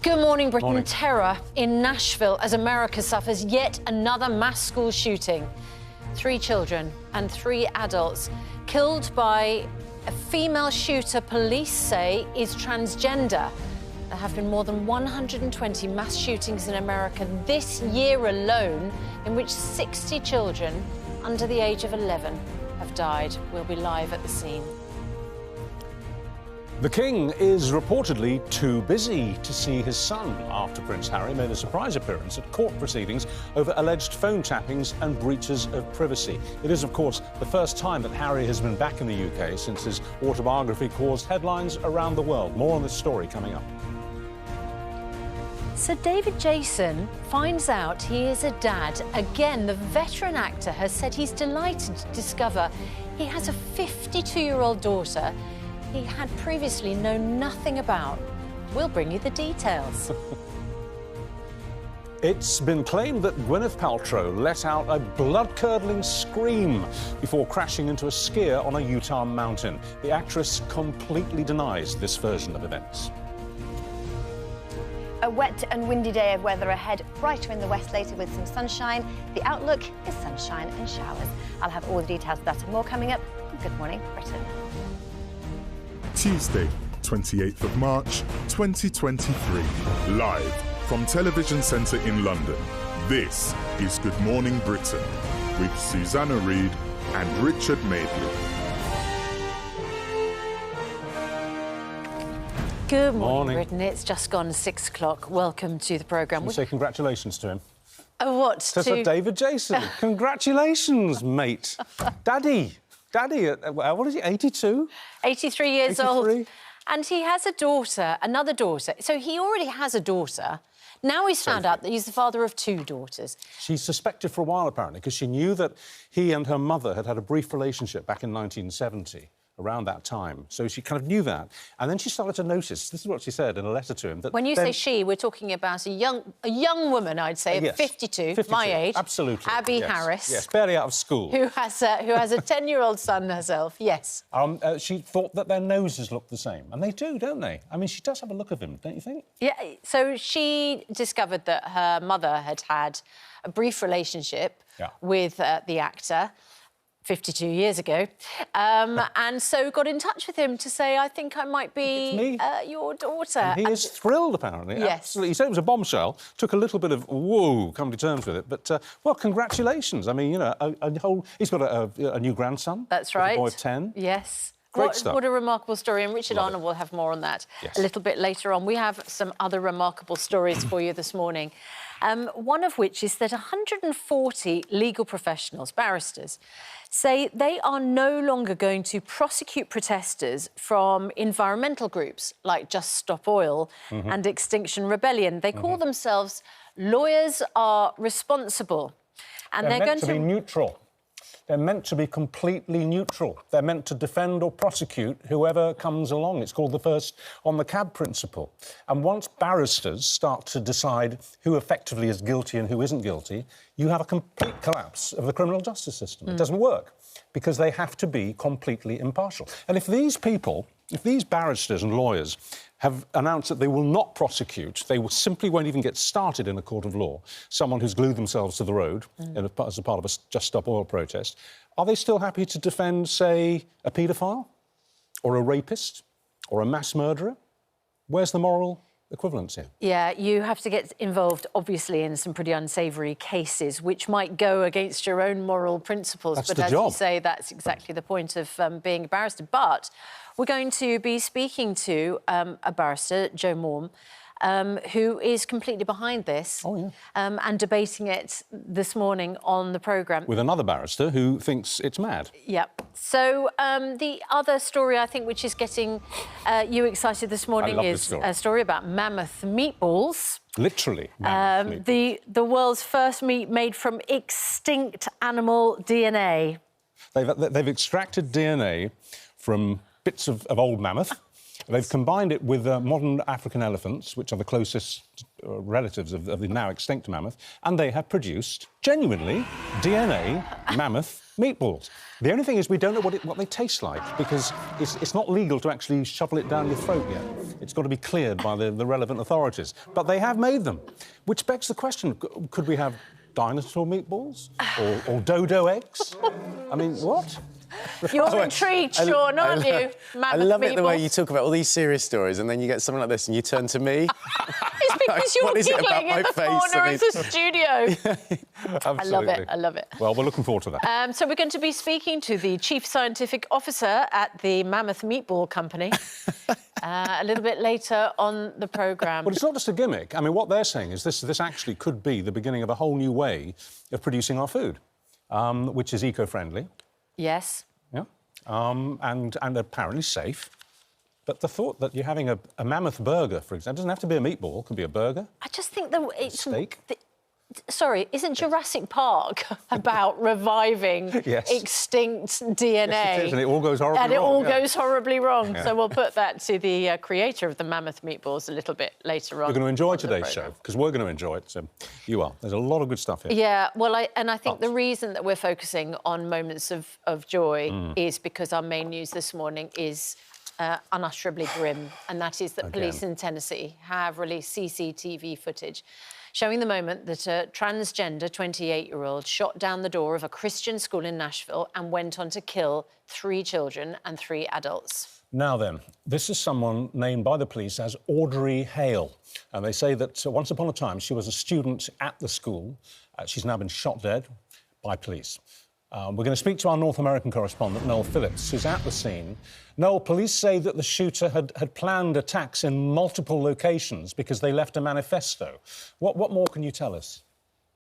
Good morning, Britain. Morning. Terror in Nashville as America suffers yet another mass school shooting. 3 children and 3 adults killed by a female shooter police say is transgender. There have been more than 120 mass shootings in America this year alone, in which 60 children under the age of 11 have died. We'll be live at the scene. The King is reportedly too busy to see his son after Prince Harry made a surprise appearance at court proceedings over alleged phone tappings and breaches of privacy. It is, of course, the first time that Harry has been back in the UK since his autobiography caused headlines around the world. More on this story coming up. Sir David Jason finds out he is a dad. Again, the veteran actor has said he's delighted to discover he has a 52-year-old daughter he had previously known nothing about. We'll bring you the details. It's been claimed that Gwyneth Paltrow let out a blood-curdling scream before crashing into a skier on a Utah mountain. The actress completely denies this version of events. A wet and windy day of weather ahead, brighter in the west later with some sunshine. The outlook is sunshine and showers. I'll have all the details of that and more coming up on Good Morning Britain. Tuesday, 28th of March, 2023. Live from Television Centre in London, this is Good Morning Britain with Susanna Reid and Richard Madeley. Good morning, Britain. It's just gone 6 o'clock. Welcome to the programme. You say congratulations to him. Oh, what? To Sir David Jason. Congratulations, mate. Daddy, what is he, 82? 83 years old. 83? And he has a daughter, another daughter. So he already has a daughter. Now he's found out that he's the father of 2 daughters. She suspected for a while, apparently, because she knew that he and her mother had had a brief relationship back in 1970, around that time. So she kind of knew that. And then she started to notice, this is what she said in a letter to him, that... When you say she, we're talking about a young woman, I'd say, of yes, 52, 52, my age. Absolutely. Abby yes, Harris. Yes, barely out of school. Who has a 10-year-old son herself, yes. She thought that their noses looked the same. And they do, don't they? I mean, she does have a look of him, don't you think? Yeah, so she discovered that her mother had had a brief relationship with the actor 52 years ago, and so got in touch with him to say, I think I might be your daughter. And he is thrilled, apparently. Yes. Absolutely. He said it was a bombshell. Took a little bit of, whoa, come to terms with it. But, well, congratulations. I mean, you know, he's got a new grandson. That's right. A boy of 10. Yes. Great stuff. What a remarkable story, and Richard Arnold will have more on that a little bit later on. We have some other remarkable stories for you this morning, one of which is that 140 legal professionals, barristers, say they are no longer going to prosecute protesters from environmental groups like Just Stop Oil and Extinction Rebellion. They call themselves Lawyers Are Responsible. And they're going to be neutral. They're meant to be completely neutral. They're meant to defend or prosecute whoever comes along. It's called the first on the cab principle. And once barristers start to decide who effectively is guilty and who isn't guilty, you have a complete collapse of the criminal justice system. It doesn't work because they have to be completely impartial. And if these people, if these barristers and lawyers have announced that they will not prosecute, they simply won't even get started in a court of law, someone who's glued themselves to the road as a part of a Just Stop Oil protest, are they still happy to defend, say, a paedophile or a rapist or a mass murderer? Where's the moral equivalence here? Yeah, you have to get involved, obviously, in some pretty unsavoury cases, which might go against your own moral principles. That's but the as job. you say, that's exactly the point of being a barrister. But we're going to be speaking to a barrister, Joe Morm, who is completely behind this and debating it this morning on the programme. With another barrister who thinks it's mad. Yep. So the other story, I think, which is getting you excited this morning is a story about mammoth meatballs. Literally. Mammoth meatballs. The world's first meat made from extinct animal DNA. They've extracted DNA from bits of old mammoth. They've combined it with modern African elephants, which are the closest relatives of the now extinct mammoth, and they have produced, genuinely, DNA mammoth meatballs. The only thing is we don't know what they taste like, because it's not legal to actually shovel it down your throat yet. It's got to be cleared by the relevant authorities. But they have made them, which begs the question, could we have dinosaur meatballs? Or dodo eggs? I mean, what? You're intrigued, Sean, aren't you? I love it the way you talk about all these serious stories and then you get something like this and you turn to me. It's because you're giggling in the corner of the studio. Absolutely. I love it. Well, we're looking forward to that. So we're going to be speaking to the Chief Scientific Officer at the Mammoth Meatball Company a little bit later on the programme. Well, it's not just a gimmick. I mean, what they're saying is this actually could be the beginning of a whole new way of producing our food, which is eco-friendly. Yes. Yeah. And apparently safe. But the thought that you're having a mammoth burger, for example, doesn't have to be a meatball, it could be a burger. I just think that it's... Steak. Sorry, isn't Jurassic Park about reviving extinct DNA? Yes, it is, and it all goes horribly wrong. And it all goes horribly wrong. Yeah. So we'll put that to the creator of the mammoth meatballs a little bit later on. You're going to enjoy today's show, because we're going to enjoy it, so you are. There's a lot of good stuff here. Yeah, well, I think the reason that we're focusing on moments of joy is because our main news this morning is unutterably grim, and that is that police in Tennessee have released CCTV footage showing the moment that a transgender 28-year-old shot down the door of a Christian school in Nashville and went on to kill 3 children and 3 adults. Now then, this is someone named by the police as Audrey Hale, and they say that once upon a time she was a student at the school. She's now been shot dead by police. We're going to speak to our North American correspondent, Noel Phillips, who's at the scene. Noel, police say that the shooter had planned attacks in multiple locations because they left a manifesto. What more can you tell us?